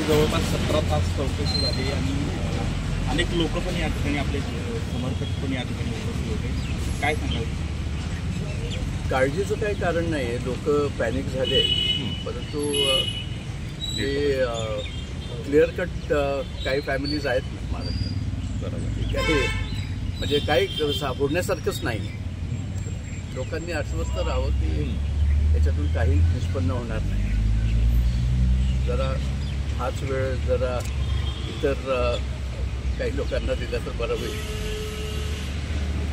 जवळपास 17 तास चौकशी झाली आणि अनेक लोक पण या ठिकाणी आपले समर्थक पण या ठिकाणी उपस्थित होते. काय सांगाल? काळजीचं काही कारण नाही आहे. लोक पॅनिक झाले, परंतु ते क्लिअर कट काही फॅमिलीज आहेत महाराष्ट्रात. बरोबर, काही म्हणजे काही बोलण्यासारखंच नाही. लोकांनी आश्वस्त राहावं की याच्यातून काही निष्पन्न होणार नाही. जरा हाच वेळ जरा इतर काही लोकांना दिला तर बरं होईल.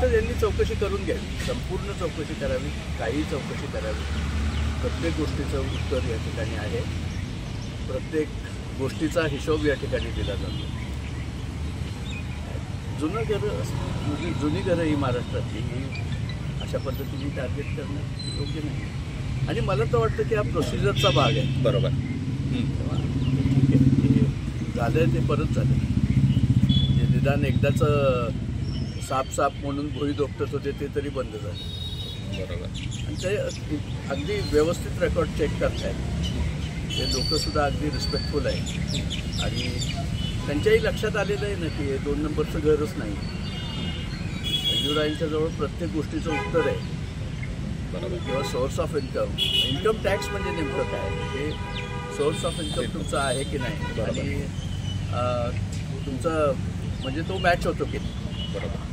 तर यांनी चौकशी करून घ्यावी, संपूर्ण चौकशी करावी, काही चौकशी करावी. प्रत्येक गोष्टीचं उत्तर या ठिकाणी आहे, प्रत्येक गोष्टीचा हिशोब या ठिकाणी दिला जातो. जुनी घरं ही महाराष्ट्रातली ही अशा पद्धतीने टार्गेट करणं योग्य नाही. आणि मला तर वाटतं की हा प्रोसिजरचा भाग आहे. बरोबर, ठीक आहे, झालं आहे ते परत झालं. म्हणजे निदान एकदाचं साप म्हणून भोई दोपटत होते ते तरी बंद झालं. बरोबर. आणि ते अगदी व्यवस्थित रेकॉर्ड चेक करतायत. ते लोकंसुद्धा अगदी रिस्पेक्टफुल आहे आणि त्यांच्याही लक्षात आलेलं आहे ना की हे 2 नंबरचं घरच नाही. मंजुराईंच्या जवळ प्रत्येक गोष्टीचं उत्तर आहे. बरोबर. किंवा सोर्स ऑफ इन्कम टॅक्स म्हणजे नेमकं काय, हे सोर्स ऑफ इन्कम तुमचा आहे की नाही आणि तुमचं म्हणजे तो मॅच होतो की नाही. बरोबर.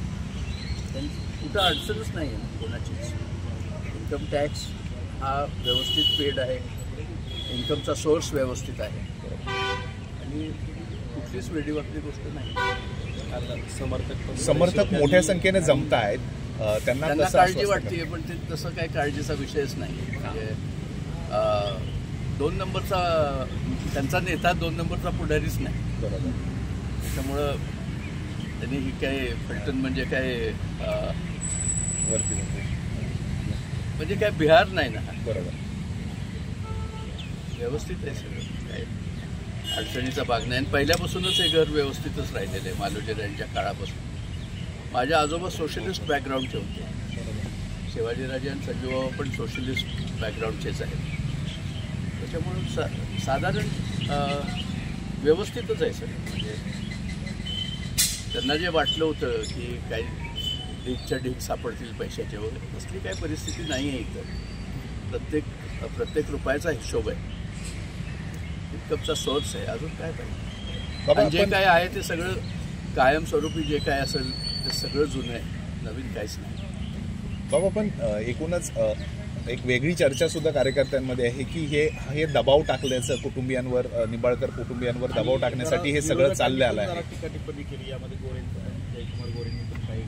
कुठं अडचणच नाही आहे कोणाचीच. इन्कम टॅक्स हा व्यवस्थित पेड आहे, इन्कमचा सोर्स व्यवस्थित आहे आणि कुठलीच वेडीवाकडी गोष्ट नाही. समर्थक मोठ्या संख्येने जमत आहेत, त्यांना काळजी वाटते, पण ते तसं काही काळजीचा विषयच नाही. म्हणजे 2 नंबरचा त्यांचा नेता 2 नंबरचा पुढारीच नाही. बरोबर. त्याच्यामुळं त्यांनी ही काय फलटण म्हणजे काय वरती म्हणजे काय बिहार नाही ना. बरोबर. व्यवस्थित आहे सगळं, काय अडचणीचा भाग नाही. आणि पहिल्यापासूनच हे घर व्यवस्थितच राहिलेलं आहे मालोजीराजांच्या काळापासून. माझे आजोबा सोशलिस्ट बॅकग्राऊंडचे होते. शिवाजीराजे आणि संजूबाबा पण सोशलिस्ट बॅकग्राऊंडचेच आहेत. त्याच्यामुळं साधारण व्यवस्थितच आहे सगळं. म्हणजे त्यांना जे वाटलं होतं की काही ढीकच्या ढीक सापडतील पैशाचे वगैरे, तसली काही परिस्थिती नाही आहे इथं. प्रत्येक रुपयाचा हिशोब आहे, इन्कमचा सोर्स आहे. अजून काय पाहिजे? जे काय आहे ते सगळं कायमस्वरूपी जे काय असेल ते सगळं जुनं आहे, नवीन काहीच नाही. बाबा, पण एकूणच एक वेगळी चर्चा सुद्धा कार्यकर्त्यांमध्ये आहे की हे दबाव टाकल्याचं कुटुंबियांवर, निंबाळकर कुटुंबियांवर दबाव टाकण्यासाठी हे सगळं चाललं आलं आहे. टिप्पणी केली यामध्ये जयकुमार गोरेंनी पण काही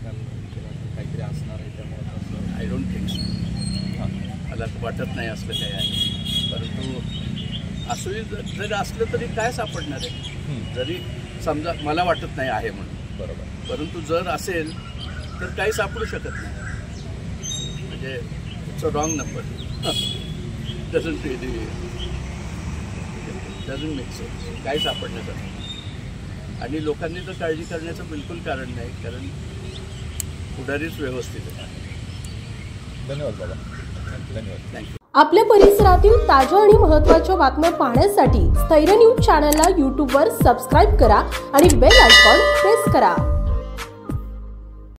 काहीतरी असणार आहे, त्यामुळे आय डोंट थिंक सो. मला वाटत नाही असलं काही आहे. परंतु असंही जरी असलं तरी काय सापडणार आहे? जरी समजा मला वाटत नाही आहे म्हणून, बरोबर, परंतु जर असेल तर काही सापडू शकत नाही. म्हणजे it's a wrong number. Doesn't make sense. काय सापडण्याचं. आणि लोकांनी तर काळजी करण्याचं बिलकुल कारण नाही, कारण पुढारीच व्यवस्थित आहे. धन्यवाद बाबा. धन्यवाद. थँक्यू. आपल्या परिसरातील ताज्या आणि महत्त्वाच्या बातम्या पाहण्यासाठी स्थैर्य न्यूज चॅनलला यूट्यूबवर सबस्क्राईब करा आणि बेल आयकॉन प्रेस करा.